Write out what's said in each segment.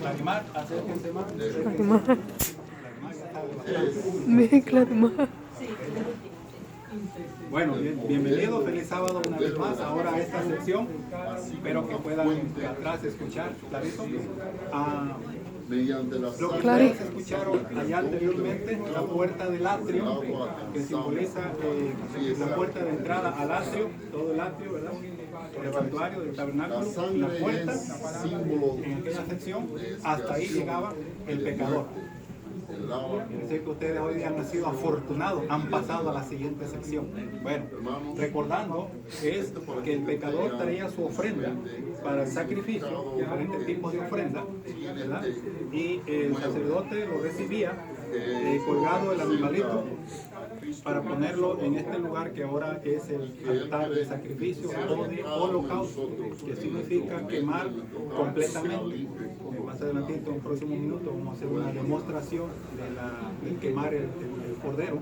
Clarimar, acérquense más. Clarimar. Clarimar. Bueno, bienvenidos, feliz sábado una vez más, ahora a esta sección. Espero que puedan de atrás escuchar clarito. Lo que ustedes escucharon allá anteriormente, la puerta del atrio, que simboliza la puerta de entrada al atrio, todo el atrio, ¿verdad? El santuario del tabernáculo, la puerta, en aquella sección, hasta ahí llegaba el pecador. Quiere decir que ustedes hoy han sido afortunados, han pasado a la siguiente sección. Bueno, recordando es que el pecador traía su ofrenda para el sacrificio, diferentes tipos de ofrenda, ¿verdad? Y el sacerdote lo recibía colgado el animalito para ponerlo en este lugar que ahora es el altar de sacrificio o de holocausto, que significa quemar completamente. Más adelantito, en un próximo minuto, vamos a hacer una demostración de quemar el cordero.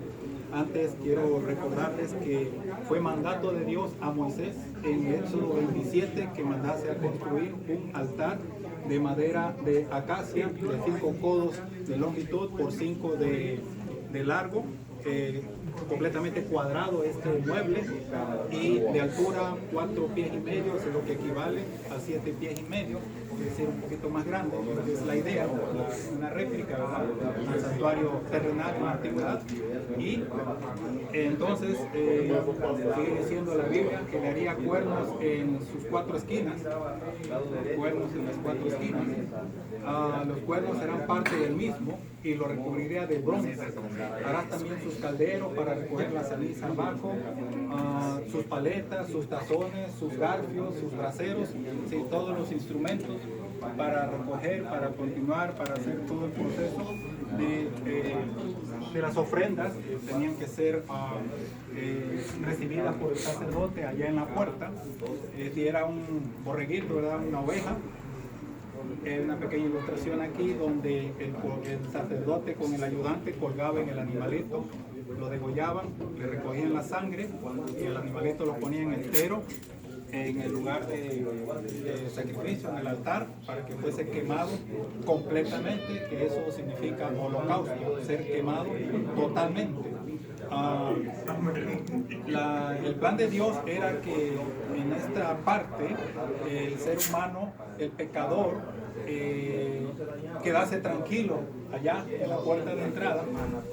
Antes quiero recordarles que fue mandato de Dios a Moisés en Éxodo 27 que mandase a construir un altar de madera de acacia de 5 codos de longitud por 5 de largo, completamente cuadrado este mueble, y de altura 4 pies y medio, es lo que equivale a 7 pies y medio, es decir, un poquito más grande. Es la idea, una réplica, ¿verdad? Un santuario terrenal en la antigüedad. Y entonces sigue diciendo la Biblia que le haría cuernos en sus 4 esquinas, cuernos en las 4 esquinas. Los cuernos serán parte del mismo y lo recubriría de bronce. Hará también sus calderos para recoger la ceniza abajo, sus paletas, sus tazones, sus garfios, sus braseros, ¿sí? Todos los instrumentos para recoger, para continuar, para hacer todo el proceso de las ofrendas. Tenían que ser recibidas por el sacerdote allá en la puerta. Si era un borreguito, ¿verdad? Una oveja. Una pequeña ilustración aquí donde el sacerdote con el ayudante colgaba en el animalito, lo degollaban, le recogían la sangre y el animalito lo ponían entero en el lugar de sacrificio, en el altar, para que fuese quemado completamente, que eso significa holocausto, ser quemado totalmente. El plan de Dios era que en esta parte el ser humano, el pecador, quedase tranquilo allá en la puerta de entrada,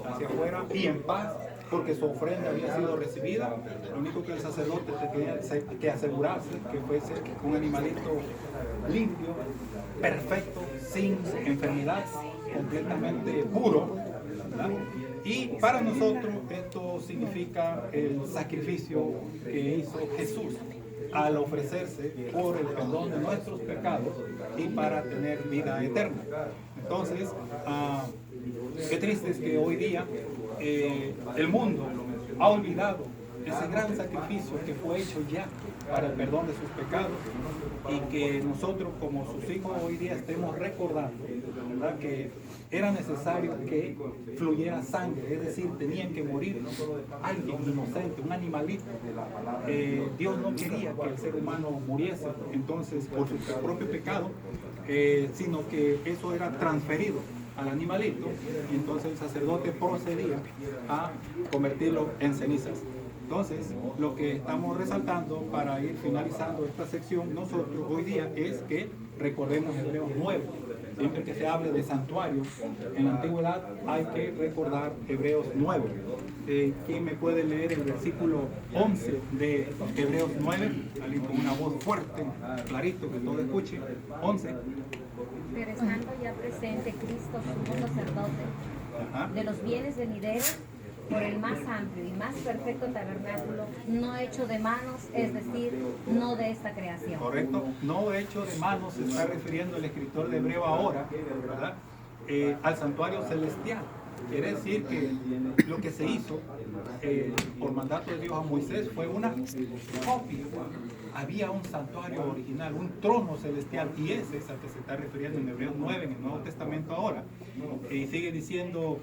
hacia afuera, y en paz, porque su ofrenda había sido recibida. Lo único que el sacerdote tenía que asegurarse que fuese un animalito limpio, perfecto, sin enfermedad, completamente puro, ¿verdad? Y para nosotros esto significa el sacrificio que hizo Jesús al ofrecerse por el perdón de nuestros pecados y para tener vida eterna. Entonces, qué triste es que hoy día el mundo ha olvidado ese gran sacrificio que fue hecho ya para el perdón de sus pecados, y que nosotros como sus hijos hoy día estemos recordando, ¿verdad?, que era necesario que fluyera sangre, es decir, tenían que morir alguien inocente, un animalito. Dios no quería que el ser humano muriese entonces por su propio pecado, sino que eso era transferido al animalito, y entonces el sacerdote procedía a convertirlo en cenizas. Entonces, lo que estamos resaltando para ir finalizando esta sección nosotros hoy día es que recordemos Hebreos 9. Siempre que se hable de santuario en la antigüedad hay que recordar Hebreos 9. ¿Quién me puede leer el versículo 11 de Hebreos 9? Alguien con una voz fuerte, clarito, que todo escuche. 11. Pero estando ya presente Cristo sumo sacerdote de los bienes venideros, por el más amplio y más perfecto tabernáculo, no hecho de manos, es decir, no de esta creación. Correcto, no hecho de manos, se está refiriendo el escritor de Hebreo ahora, ¿verdad?, al santuario celestial. Quiere decir que lo que se hizo por mandato de Dios a Moisés fue una copia había un santuario original, un trono celestial, y ese es al que se está refiriendo en Hebreos 9, en el Nuevo Testamento ahora. Y sigue diciendo,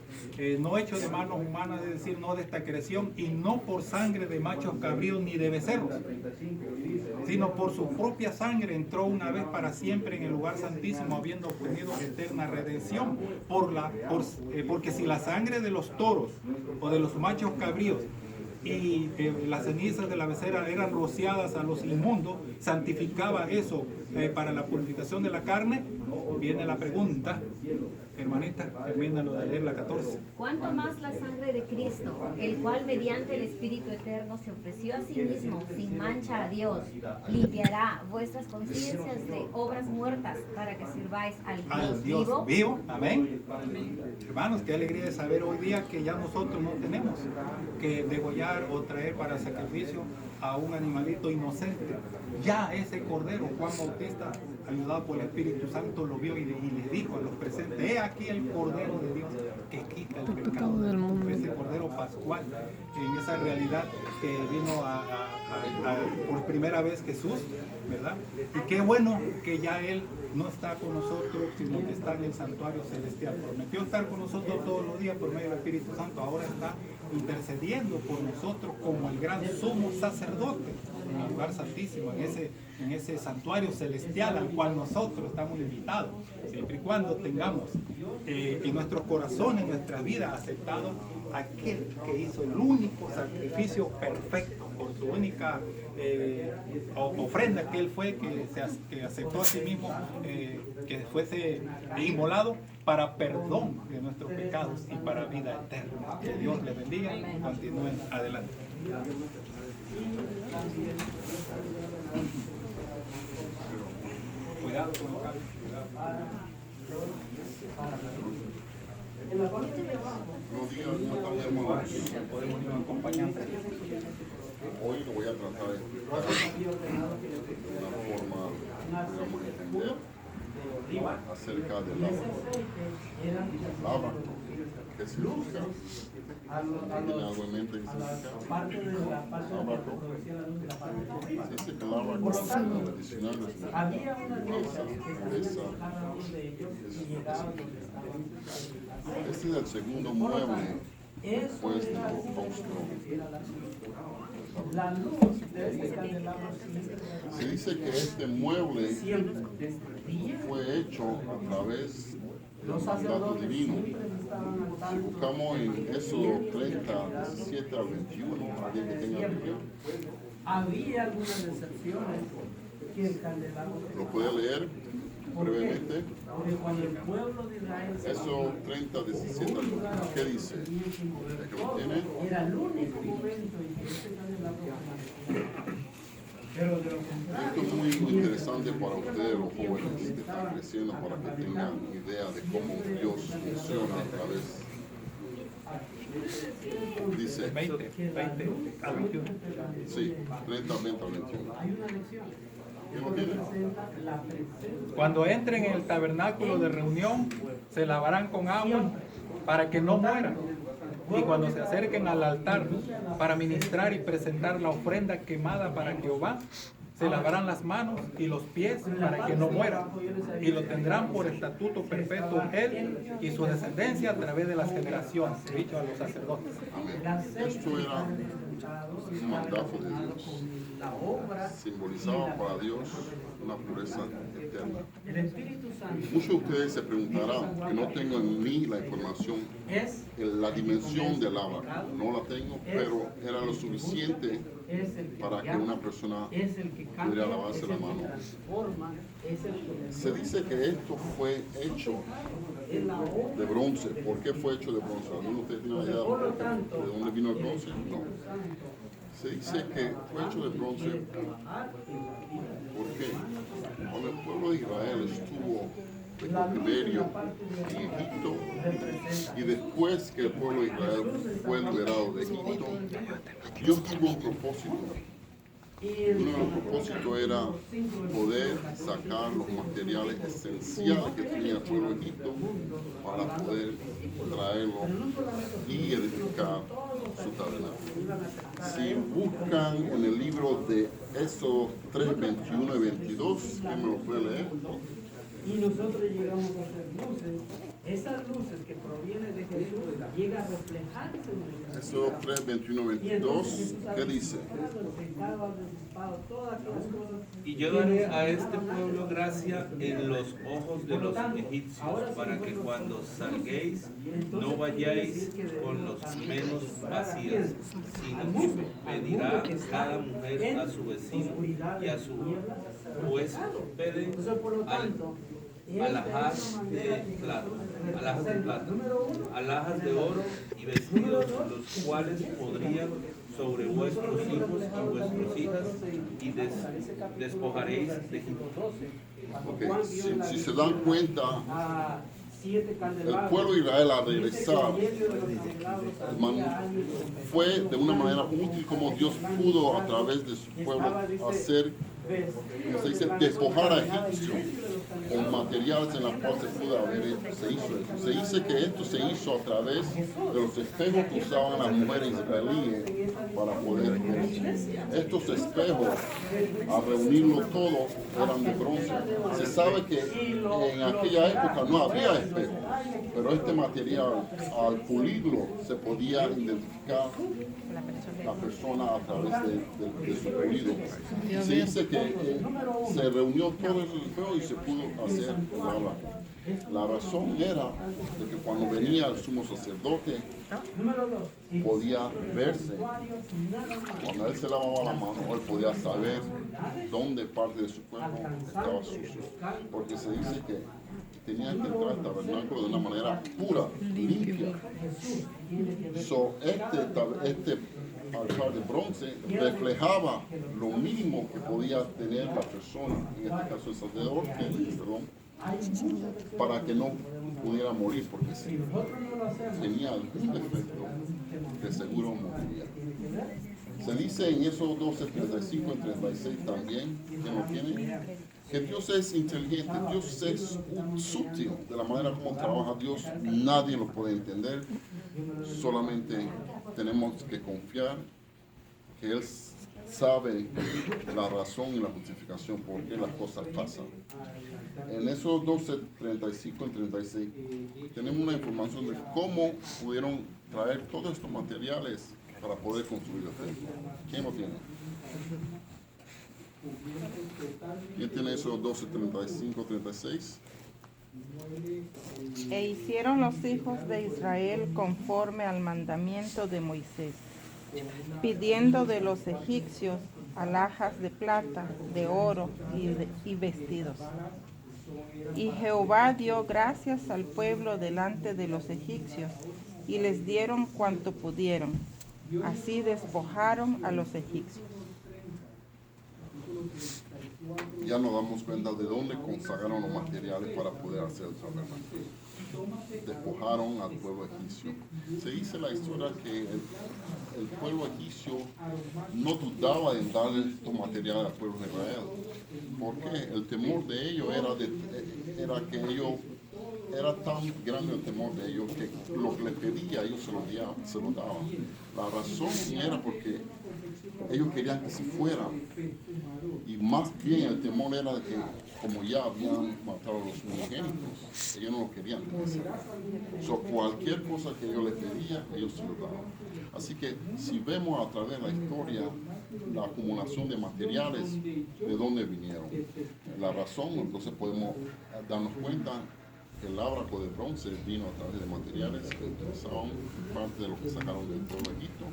no hecho de manos humanas, es decir, no de esta creación, y no por sangre de machos cabríos ni de becerros, sino por su propia sangre entró una vez para siempre en el lugar santísimo, habiendo obtenido eterna redención. Porque si la sangre de los toros o de los machos cabríos y las cenizas de la becerra eran rociadas a los inmundos, santificaba eso para la purificación de la carne, viene la pregunta, hermanita, termínalo de leer la 14. ¿Cuánto más la sangre de Cristo, el cual mediante el Espíritu Eterno se ofreció a sí mismo sin mancha a Dios, limpiará vuestras conciencias de obras muertas para que sirváis al Dios vivo? Amén. Hermanos, qué alegría de saber hoy día que ya nosotros no tenemos que degollar o traer para sacrificio a un animalito inocente. Ya ese cordero, Juan Bautista, ayudado por el Espíritu Santo, lo vio y le dijo a los presentes: he aquí el cordero de Dios que quita el pecado del mundo. Ese cordero pascual, en esa realidad que vino por primera vez Jesús, ¿verdad? Y qué bueno que ya Él no está con nosotros, sino que está en el santuario celestial. Prometió estar con nosotros todos los días por medio del Espíritu Santo. Ahora está intercediendo por nosotros como el gran sumo sacerdote en el lugar santísimo, en ese santuario celestial al cual nosotros estamos invitados, siempre y cuando tengamos en nuestros corazones, en nuestra vida, aceptado aquel que hizo el único sacrificio perfecto por su única ofrenda que Él fue, que aceptó a sí mismo, que fuese inmolado para perdón de nuestros pecados y para vida eterna. Que Dios les bendiga y continúen adelante. Cuidado con los cables, cuidado. Podemos ir acompañando. Hoy lo voy a tratar de explicar de una forma, digamos, entender acerca del labra. ¿Qué significa? ¿Tiene algo en mente que significa? Se dice que labra en el diccionario es mudanza, pureza. Este es el segundo mueble después del holocausto. Se dice que este mueble fue hecho a través del mandato divino. Si buscamos en Éxodo 30, 17 al 21, alguien que tenga Biblia, había algunas excepciones que el candelabro lo puede leer brevemente. porque cuando el pueblo de Israel Éxodo 30, 17 al 21, ¿qué dice? ¿Es que lo tiene? era el único momento en que ese candelabro pero de lo contrario, Esto es muy interesante para ustedes, los jóvenes que están creciendo, para que tengan idea de cómo Dios funciona a través. Dice, 20 al 21. sí, 30, 20 al 21. hay una lección ¿Quién lo tiene? la presencia Cuando entren en el tabernáculo de reunión, se lavarán con agua para que no mueran. Y cuando se acerquen al altar para ministrar y presentar la ofrenda quemada para Jehová, se lavarán las manos y los pies para que no mueran. Y lo tendrán por estatuto perpetuo él y su descendencia a través de las generaciones, dicho a los sacerdotes. Amén. Esto era un mandato de Dios. la obra Simbolizaba para Dios una pureza eterna. el Espíritu Santo Muchos de ustedes se preguntarán, que no tengo en mí la información, es la dimensión del labra. No la tengo, pero era lo suficiente el que para que llama, una persona es el que cambia, pudiera lavarse es la el que mano. transforma, es el que Se dice que esto fue hecho es la obra. de bronce. ¿Por qué fue hecho de bronce? ¿Alguno de ustedes tiene una idea Por lo tanto, de dónde vino el bronce? No. Se dice que fue hecho de bronce. ¿Por qué? Cuando el pueblo de Israel estuvo en cautiverio en Egipto, y después que el pueblo de Israel fue liberado de Egipto, Dios tuvo un propósito. Uno de los propósitos era poder sacar los materiales esenciales que tenía el pueblo de Egipto para poder traerlo y edificar su tabernáculo. Si buscan en el libro de Éxodo 3, 21 y 22, ¿quién me lo puede leer? Y nosotros llegamos a hacer luces. Esas luces que provienen de Jesús llegan a reflejarse en el Éxodo 3, 21 y 22, ¿qué dice? Y yo daré a este pueblo gracia en los ojos de los egipcios, para que cuando salguéis no vayáis con los manos vacías, sino que pedirá cada mujer a su vecino y a su huésped alhajas de plata, alhajas de oro y vestidos, los cuales podrían sobre vuestros hijos y vuestras hijas, y despojaréis de Egipto. Okay. Si se dan cuenta, el pueblo de Israel al regresar, hermano, fue de una manera útil como Dios pudo a través de su pueblo hacer, como se dice, despojar a Egipcio con materiales en la cual se pudo haber hecho. Se hizo eso. Se dice que esto se hizo a través de los espejos que usaban las mujeres israelíes para poder ver. Estos espejos, al reunirlo todo, eran de bronce. Se sabe que en aquella época no había espejos, pero este material, al pulirlo, se podía identificar la persona a través de su pulido. Se dice que se reunió todo el espejo y se pudo hacer la obra. La razón era de que cuando venía el sumo sacerdote podía verse, cuando él se lavaba la mano, él podía saber dónde parte de su cuerpo estaba sucio, porque se dice que tenían que entrar al tabernáculo de una manera pura, limpia. Este altar de bronce reflejaba lo mínimo que podía tener la persona, en este caso el sacerdote, para que no pudiera morir, porque si tenía algún defecto, de seguro moriría. Se dice en esos 12, 35 y 36 también, que no tiene, que Dios es inteligente, Dios es sutil de la manera como trabaja Dios, nadie lo puede entender, solamente tenemos que confiar que Él sabe la razón y la justificación por qué las cosas pasan. En esos 12, 35 y 36 tenemos una información de cómo pudieron traer todos estos materiales para poder construir el templo. ¿Quién lo tiene? ¿Quién tiene esos 12, 35, 36? E hicieron los hijos de Israel conforme al mandamiento de Moisés, pidiendo de los egipcios alhajas de plata, de oro y vestidos. Y Jehová dio gracias al pueblo delante de los egipcios, y les dieron cuanto pudieron. Así despojaron a los egipcios. Ya nos damos cuenta de dónde consagraron los materiales para poder hacer el tabernáculo. Despojaron al pueblo egipcio. Se dice la historia que el pueblo egipcio no dudaba en darle estos materiales al pueblo de Israel, porque el temor de ellos era que ellos, era tan grande el temor de ellos que lo que les pedía ellos se lo daban. La razón era porque ellos querían que se fueran, y más bien el temor era de que como ya habían matado a los primogénitos, ellos no lo querían hacer. Cualquier cosa que ellos les pedían, ellos se lo daban. Así que si vemos a través de la historia la acumulación de materiales, de dónde vinieron, la razón, entonces podemos darnos cuenta que el ábraco de bronce vino a través de materiales que utilizaban parte de lo que sacaron del pueblo de Egipto.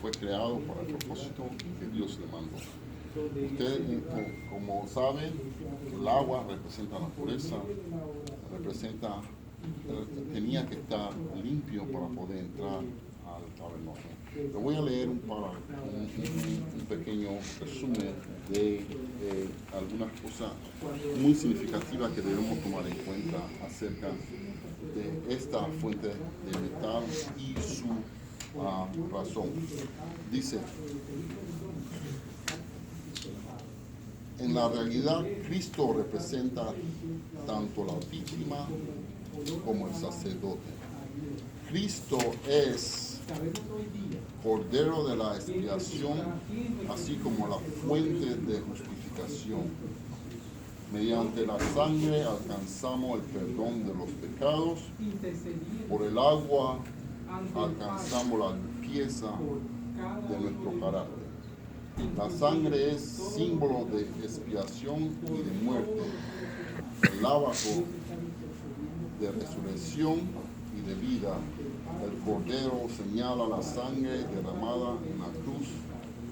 Fue creado para el propósito que Dios le mandó. Ustedes, como saben, el agua representa la pureza, tenía que estar limpio para poder entrar al tabernáculo. Le voy a leer un pequeño resumen de algunas cosas muy significativas que debemos tomar en cuenta acerca de esta fuente de metal y su razón. Dice, En la realidad, Cristo representa tanto la víctima como el sacerdote. Cristo es Cordero de la expiación, así como la fuente de justificación. Mediante la sangre alcanzamos el perdón de los pecados. Por el agua alcanzamos la limpieza de nuestro carácter. La sangre es símbolo de expiación y de muerte. El lavacro de resurrección y de vida. El cordero señala la sangre derramada en la cruz.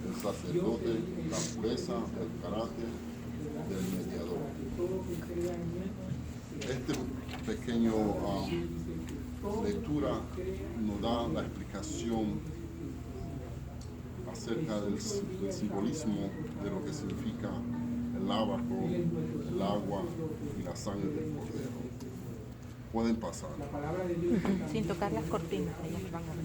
El sacerdote, la pureza del carácter del mediador. Este pequeño lectura nos da la explicación acerca del simbolismo de lo que significa el lavacro, el agua y la sangre del cordero. Pueden pasar. Sin tocar las cortinas, ellas van a ver.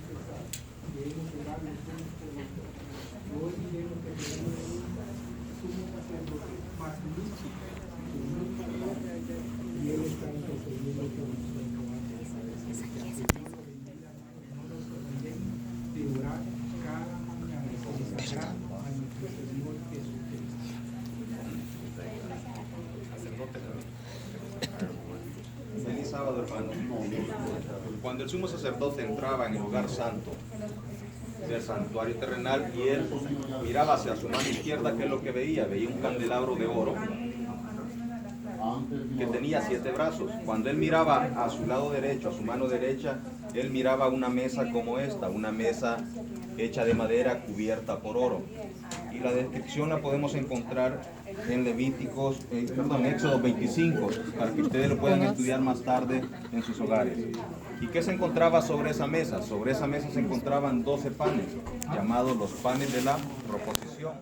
Feliz sábado, hermano. Cuando el sumo sacerdote entraba en el lugar santo del santuario terrenal y él miraba hacia su mano izquierda, ¿qué es lo que veía? Veía un candelabro de oro que tenía 7 brazos. Cuando él miraba a su lado derecho, a su mano derecha, él miraba una mesa como esta, una mesa hecha de madera cubierta por oro. Y la descripción la podemos encontrar en Éxodo 25, para que ustedes lo puedan estudiar más tarde en sus hogares. ¿Y qué se encontraba sobre esa mesa? Sobre esa mesa se encontraban 12 panes, llamados los panes de la proposición,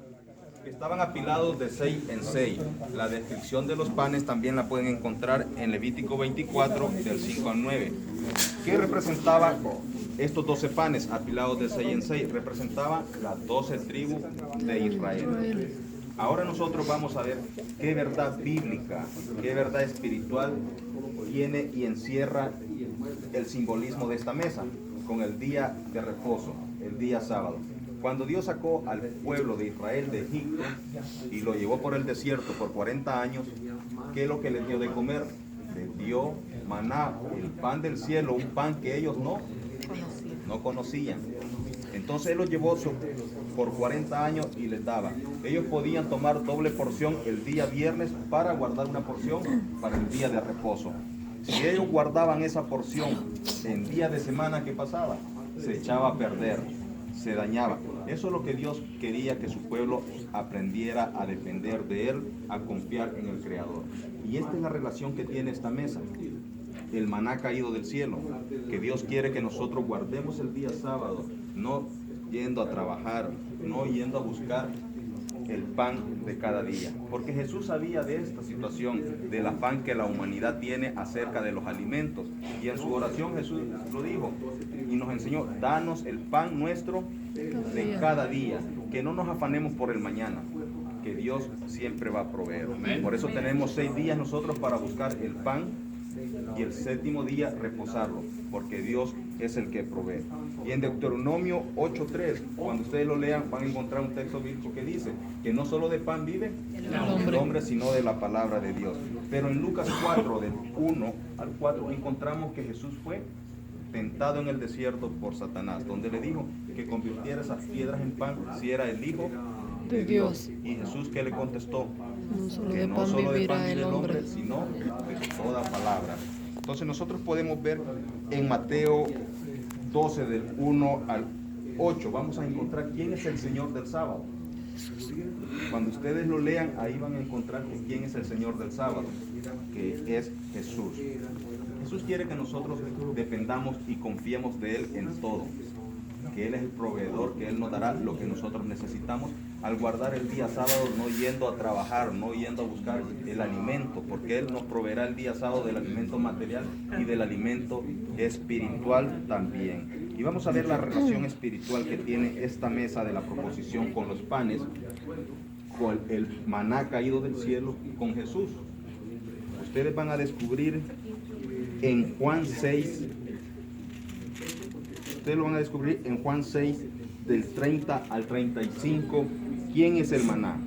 que estaban apilados de 6 en 6. La descripción de los panes también la pueden encontrar en Levítico 24, del 5 al 9. ¿Qué representaba estos 12 panes apilados de 6 en 6? Representaban las 12 tribus de Israel. Ahora nosotros vamos a ver qué verdad bíblica, qué verdad espiritual tiene y encierra el simbolismo de esta mesa con el día de reposo, el día sábado. Cuando Dios sacó al pueblo de Israel de Egipto y lo llevó por el desierto por 40 años, ¿qué es lo que les dio de comer? Les dio maná, el pan del cielo, un pan que ellos no conocían. Entonces Él los llevó por 40 años y les daba. Ellos podían tomar doble porción el día viernes para guardar una porción para el día de reposo. Si ellos guardaban esa porción en día de semana, ¿qué pasaba? Se echaba a perder, se dañaba. Eso es lo que Dios quería que su pueblo aprendiera a depender de Él, a confiar en el Creador. Y esta es la relación que tiene esta mesa. El maná caído del cielo, que Dios quiere que nosotros guardemos el día sábado, no yendo a trabajar, no yendo a buscar el pan de cada día. Porque Jesús sabía de esta situación, del afán que la humanidad tiene acerca de los alimentos. Y en su oración Jesús lo dijo y nos enseñó: danos el pan nuestro de cada día, que no nos afanemos por el mañana, que Dios siempre va a proveer. Por eso tenemos 6 días nosotros para buscar el pan y el 7º día reposarlo, porque Dios es el que provee. Y en Deuteronomio 8:3, cuando ustedes lo lean, van a encontrar un texto bíblico que dice que no solo de pan vive el hombre, sino de la palabra de Dios. Pero en Lucas 4, del 1 al 4, encontramos que Jesús fue tentado en el desierto por Satanás, donde le dijo que convirtiera esas piedras en pan si era el Hijo de Dios. Y Jesús, ¿qué le contestó? Que no solo de pan vive el hombre, sino de toda palabra. Entonces nosotros podemos ver en Mateo 12, del 1 al 8, vamos a encontrar quién es el Señor del sábado. Cuando ustedes lo lean, ahí van a encontrar quién es el Señor del sábado, que es Jesús. Jesús quiere que nosotros dependamos y confiemos de Él en todo, que Él es el proveedor, que Él nos dará lo que nosotros necesitamos al guardar el día sábado, no yendo a trabajar, no yendo a buscar el alimento, porque Él nos proveerá el día sábado del alimento material y del alimento espiritual también. Y vamos a ver la relación espiritual que tiene esta mesa de la proposición con los panes, con el maná caído del cielo con Jesús. Ustedes van a descubrir en Juan 6, ustedes lo van a descubrir en Juan 6, del 30 al 35, quién es el maná.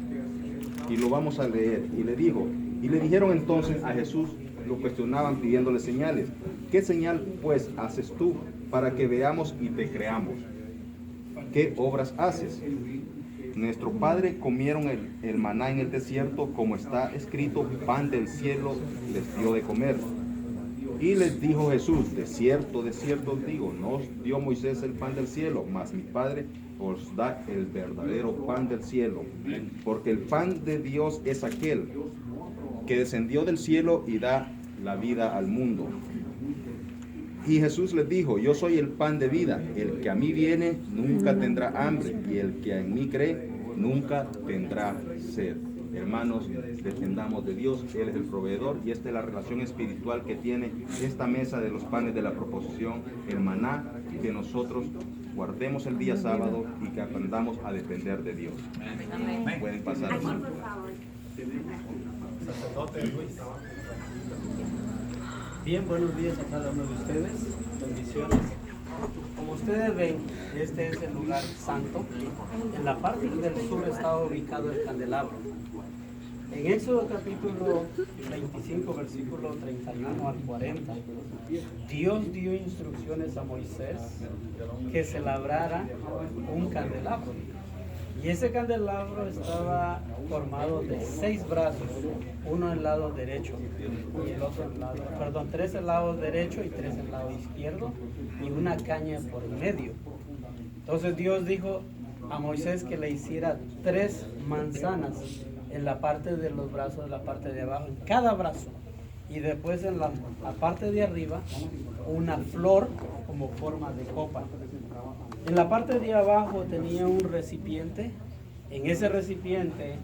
Y lo vamos a leer. Y le dijeron entonces a Jesús, lo cuestionaban pidiéndole señales. ¿Qué señal pues haces tú para que veamos y te creamos? ¿Qué obras haces? Nuestro padre comieron el maná en el desierto, como está escrito, pan del cielo les dio de comer. Y les dijo Jesús, de cierto os digo, no os dio Moisés el pan del cielo, mas mi Padre os da el verdadero pan del cielo. Porque el pan de Dios es aquel que descendió del cielo y da la vida al mundo. Y Jesús les dijo, yo soy el pan de vida, el que a mí viene nunca tendrá hambre, y el que en mí cree nunca tendrá sed. Hermanos, dependamos de Dios, Él es el proveedor, y esta es la relación espiritual que tiene esta mesa de los panes de la proposición, el maná, que nosotros guardemos el día sábado y que aprendamos a depender de Dios. Amén. Pueden pasar. Aquí, por favor. Bien, buenos días a cada uno de ustedes, bendiciones. Como ustedes ven, este es el lugar santo. En la parte del sur está ubicado el candelabro. En Éxodo capítulo 25, versículo 31 al 40, Dios dio instrucciones a Moisés que se labrara un candelabro. Y ese candelabro estaba formado de 6 brazos, uno al lado derecho y el otro al lado, perdón, 3 al lado derecho y 3 al lado izquierdo, y una caña por el medio. Entonces Dios dijo a Moisés que le hiciera 3 manzanas en la parte de los brazos, en la parte de abajo, en cada brazo, y después en la parte de arriba una flor como forma de copa. En la parte de abajo tenía un recipiente. En ese recipiente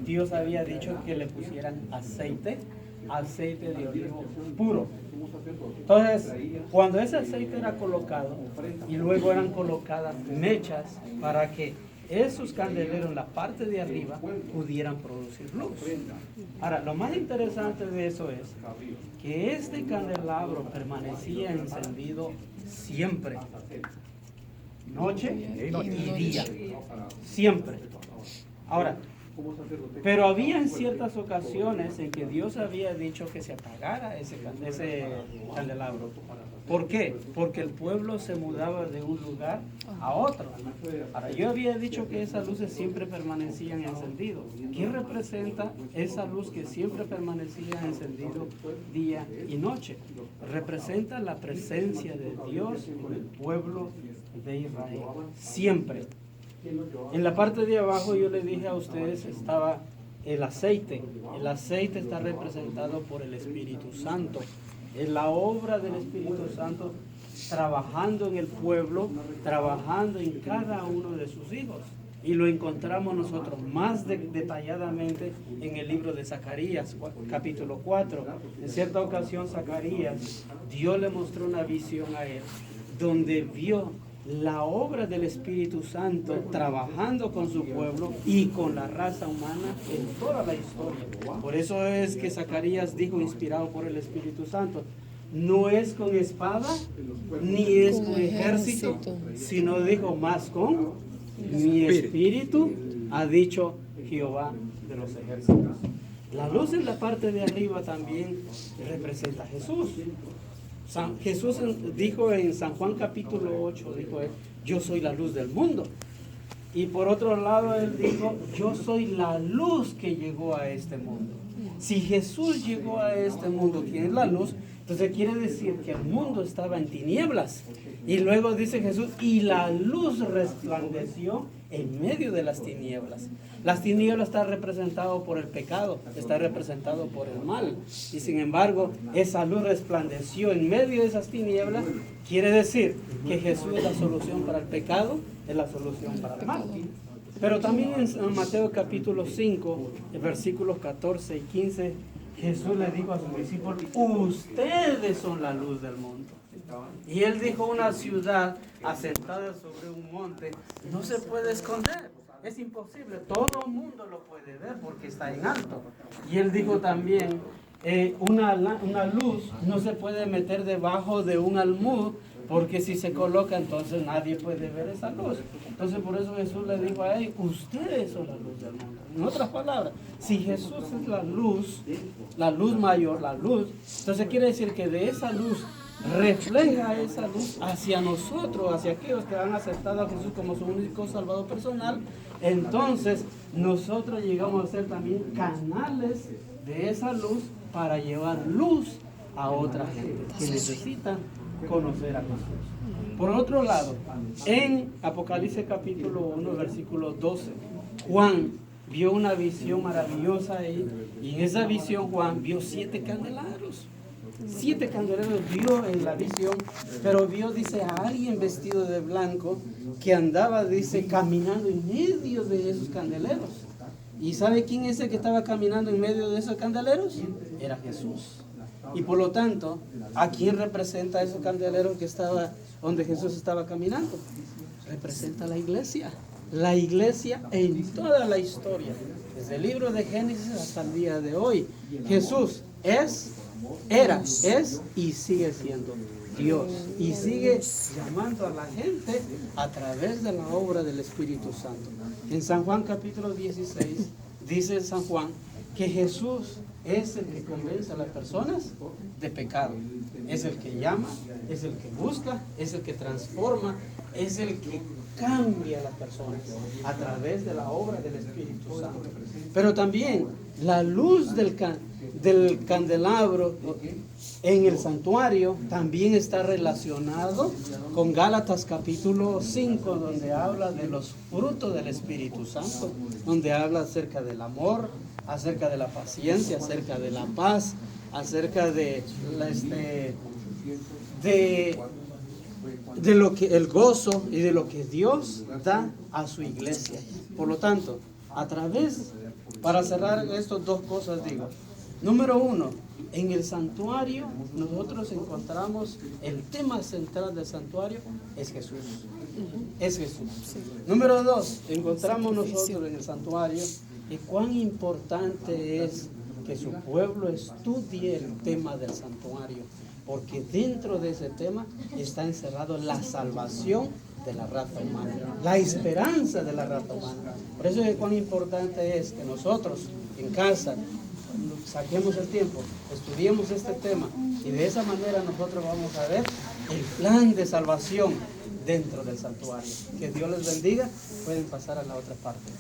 Dios había dicho que le pusieran aceite de olivo puro. Entonces, cuando ese aceite era colocado, y luego eran colocadas mechas para que esos candeleros en la parte de arriba pudieran producir luz. Ahora, lo más interesante de eso es que este candelabro permanecía encendido siempre, noche y día, siempre. Ahora, pero había en ciertas ocasiones en que Dios había dicho que se apagara ese candelabro. ¿Por qué? Porque el pueblo se mudaba de un lugar a otro. Ahora, yo había dicho que esas luces siempre permanecían encendidas. ¿Qué representa esa luz que siempre permanecía encendido día y noche? Representa la presencia de Dios en el pueblo de Israel, siempre. En la parte de abajo yo les dije a ustedes estaba el aceite. El aceite está representado por el Espíritu Santo. Es la obra del Espíritu Santo trabajando en el pueblo, trabajando en cada uno de sus hijos. Y lo encontramos nosotros más detalladamente en el libro de Zacarías, capítulo 4. En cierta ocasión Zacarías, Dios le mostró una visión a él, donde vio la obra del Espíritu Santo trabajando con su pueblo y con la raza humana en toda la historia. Por eso es que Zacarías dijo, inspirado por el Espíritu Santo, no es con espada ni es con ejército, sino dijo más con mi espíritu, ha dicho Jehová de los ejércitos. La luz en la parte de arriba también representa a Jesús. Jesús dijo en San Juan capítulo 8, dijo él, yo soy la luz del mundo. Y por otro lado él dijo, yo soy la luz que llegó a este mundo. Si Jesús llegó a este mundo, ¿quién es la luz? Entonces quiere decir que el mundo estaba en tinieblas. Y luego dice Jesús, y la luz resplandeció en medio de las tinieblas. Las tinieblas están representadas por el pecado, está representado por el mal. Y sin embargo, esa luz resplandeció en medio de esas tinieblas. Quiere decir que Jesús es la solución para el pecado, es la solución para el mal. Pero también en Mateo capítulo 5, versículos 14 y 15, Jesús le dijo a sus discípulos, ustedes son la luz del mundo. Y él dijo, una ciudad asentada sobre un monte no se puede esconder. Es imposible, todo el mundo lo puede ver porque está en alto. Y él dijo también, una luz no se puede meter debajo de un almud, porque si se coloca entonces nadie puede ver esa luz. Entonces por eso Jesús le dijo a él, ustedes son la luz del mundo. En otras palabras, si Jesús es la luz mayor, la luz, entonces quiere decir que de esa luz refleja esa luz hacia nosotros, hacia aquellos que han aceptado a Jesús como su único salvador personal. Entonces nosotros llegamos a ser también canales de esa luz para llevar luz a otra gente que necesitan conocer a Jesús. Por otro lado, en Apocalipsis capítulo 1, versículo 12, Juan vio una visión maravillosa ahí, y en esa visión Juan vio 7 candelabros. 7 candeleros vio en la visión, pero vio, dice, a alguien vestido de blanco que andaba, dice, caminando en medio de esos candeleros. ¿Y sabe quién es el que estaba caminando en medio de esos candeleros? Era Jesús. Y por lo tanto, ¿a quién representa esos candeleros que estaba donde Jesús estaba caminando? Representa a la iglesia. La iglesia en toda la historia, desde el libro de Génesis hasta el día de hoy. Jesús era y sigue siendo Dios. Y sigue llamando a la gente a través de la obra del Espíritu Santo. En San Juan capítulo 16, dice San Juan que Jesús es el que convence a las personas de pecado. Es el que llama, es el que busca, es el que transforma, es el que cambia a las personas a través de la obra del Espíritu Santo. Pero también la luz del candelabro en el santuario también está relacionado con Gálatas capítulo 5, donde habla de los frutos del Espíritu Santo, donde habla acerca del amor, acerca de la paciencia, acerca de la paz, acerca de lo que el gozo y de lo que Dios da a su iglesia. Por lo tanto, para cerrar estas dos cosas digo, número 1, en el santuario nosotros encontramos el tema central del santuario es Jesús. Es Jesús. Número 2, encontramos nosotros en el santuario y cuán importante es que su pueblo estudie el tema del santuario, porque dentro de ese tema está encerrado la salvación de la raza humana, la esperanza de la raza humana. Por eso es cuán importante es que nosotros en casa saquemos el tiempo, estudiemos este tema, y de esa manera nosotros vamos a ver el plan de salvación dentro del santuario. Que Dios les bendiga. Pueden pasar a la otra parte.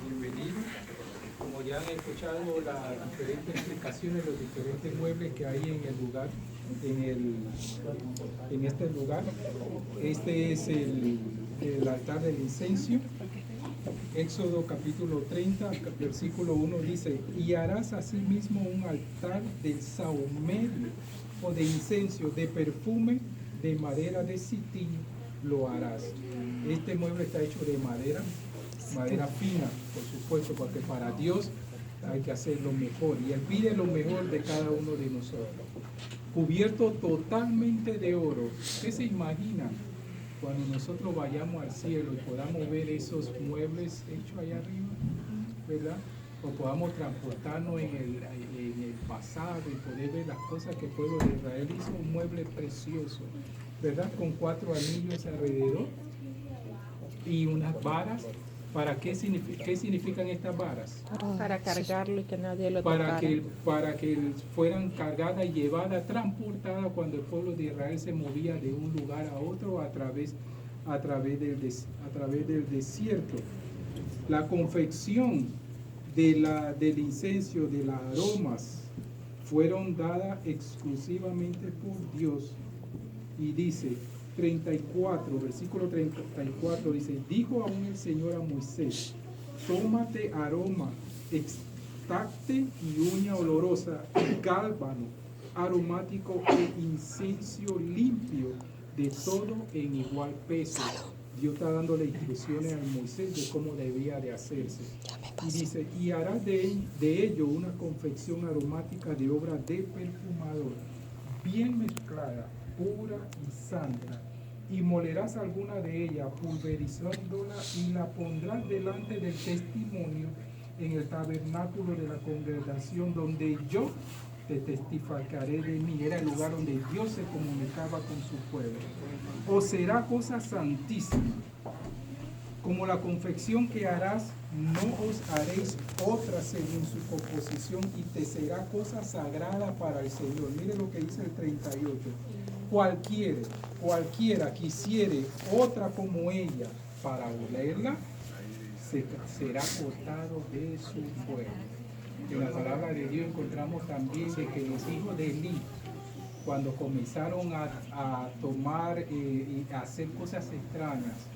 Bienvenidos. Como ya han escuchado las diferentes explicaciones, los diferentes muebles que hay en el lugar, en este lugar. Este es el altar del incienso. Éxodo capítulo 30, versículo 1 dice: y harás asimismo un altar de sahumerio o de incienso, de perfume, de madera de sitín lo harás. Este mueble está hecho de madera fina, por supuesto, porque para Dios hay que hacer lo mejor, y Él pide lo mejor de cada uno de nosotros. Cubierto totalmente de oro. ¿Qué se imagina cuando nosotros vayamos al cielo y podamos ver esos muebles hechos allá arriba, ¿verdad? O podamos transportarnos en el pasado y poder ver las cosas que el pueblo de Israel hizo, un mueble precioso, ¿verdad? Con 4 anillos alrededor y unas varas. ¿Para qué significan estas varas? Para cargarlo y que nadie lo tocara. Para que fueran cargadas y llevadas, transportadas cuando el pueblo de Israel se movía de un lugar a otro a través del desierto. La confección del incienso, de las aromas, fueron dadas exclusivamente por Dios. Y dice 34, versículo 34 dice: dijo aún el Señor a Moisés: tómate aroma, extracte y uña olorosa, y gálbano aromático e incienso limpio, de todo en igual peso. Dios está dándole instrucciones a Moisés de cómo debía de hacerse. Y dice, y harás de ello una confección aromática de obra de perfumador, bien mezclada, pura y santa. Y molerás alguna de ellas, pulverizándola, y la pondrás delante del testimonio en el tabernáculo de la congregación, donde yo te testificaré de mí. Era el lugar donde Dios se comunicaba con su pueblo. Os será cosa santísima. Como la confección que harás, no os haréis otra según su composición, y te será cosa sagrada para el Señor. Mire lo que dice el 38. Cualquiera quisiere otra como ella para olerla, será cortado de su pueblo. En la palabra de Dios encontramos también de que los hijos de Elí, cuando comenzaron a tomar y a hacer cosas extrañas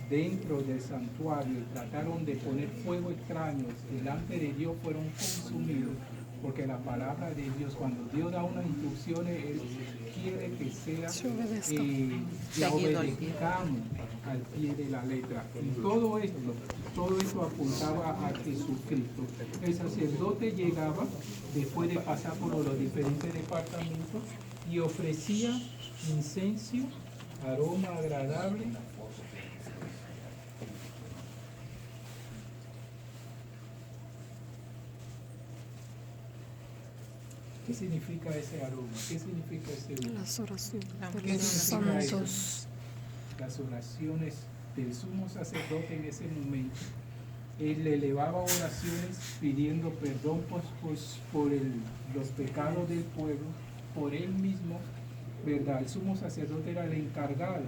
dentro del santuario y trataron de poner fuego extraños delante de Dios, fueron consumidos, porque la palabra de Dios, cuando Dios da unas instrucciones, Él quiere que sea la obedezcamos al pie de la letra. Y todo esto apuntaba a Jesucristo. El sacerdote llegaba después de pasar por los diferentes departamentos y ofrecía incenso, aroma agradable. ¿Qué significa ese aroma? ¿Qué significa ese aroma? Las oraciones ¿Qué de los significa eso? santos. Las oraciones del sumo sacerdote en ese momento. Él le elevaba oraciones pidiendo perdón por los pecados del pueblo, por él mismo, ¿verdad? El sumo sacerdote era el encargado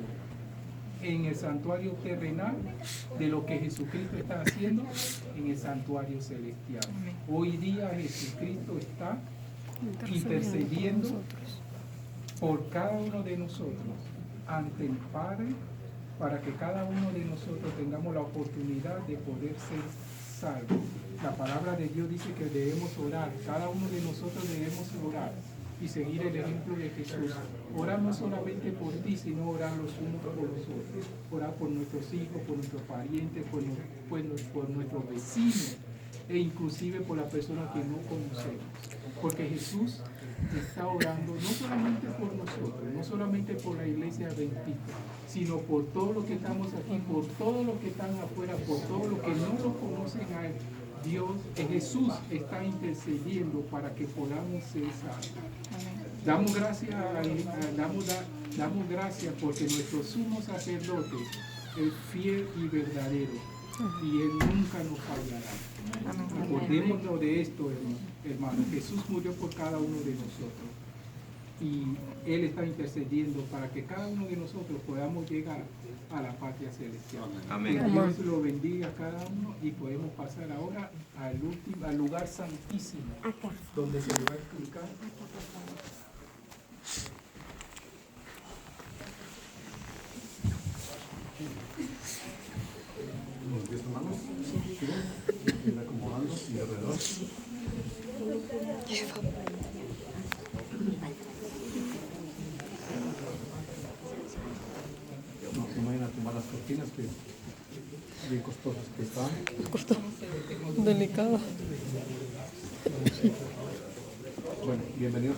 en el santuario terrenal de lo que Jesucristo está haciendo en el santuario celestial. Hoy día Jesucristo está intercediendo por cada uno de nosotros ante el Padre, para que cada uno de nosotros tengamos la oportunidad de poder ser salvos. La palabra de Dios dice que debemos orar, cada uno de nosotros debemos orar y seguir el ejemplo de Jesús. Orar no solamente por ti, sino orar los unos por los otros. Orar por nuestros hijos, por nuestros parientes, por nuestros vecinos, e inclusive por las personas que no conocemos. Porque Jesús está orando no solamente por nosotros, no solamente por la iglesia adventista, sino por todos los que estamos aquí, por todos los que están afuera, por todos los que no lo conocen a Él. Dios, Jesús está intercediendo para que podamos ser salvos. Damos gracias damos gracias porque nuestro sumo sacerdote es fiel y verdadero, y Él nunca nos fallará. Acordémonos de esto, hermano. Jesús murió por cada uno de nosotros y Él está intercediendo para que cada uno de nosotros podamos llegar a la patria celestial. Amén. Que Dios lo bendiga a cada uno y podemos pasar ahora al lugar santísimo, donde se le va a explicar. Los 10 hermanos, ir acomodando y alrededor. No, se vayan a tomar las cortinas que bien costosas que están. Delicado. Bueno, bienvenidos.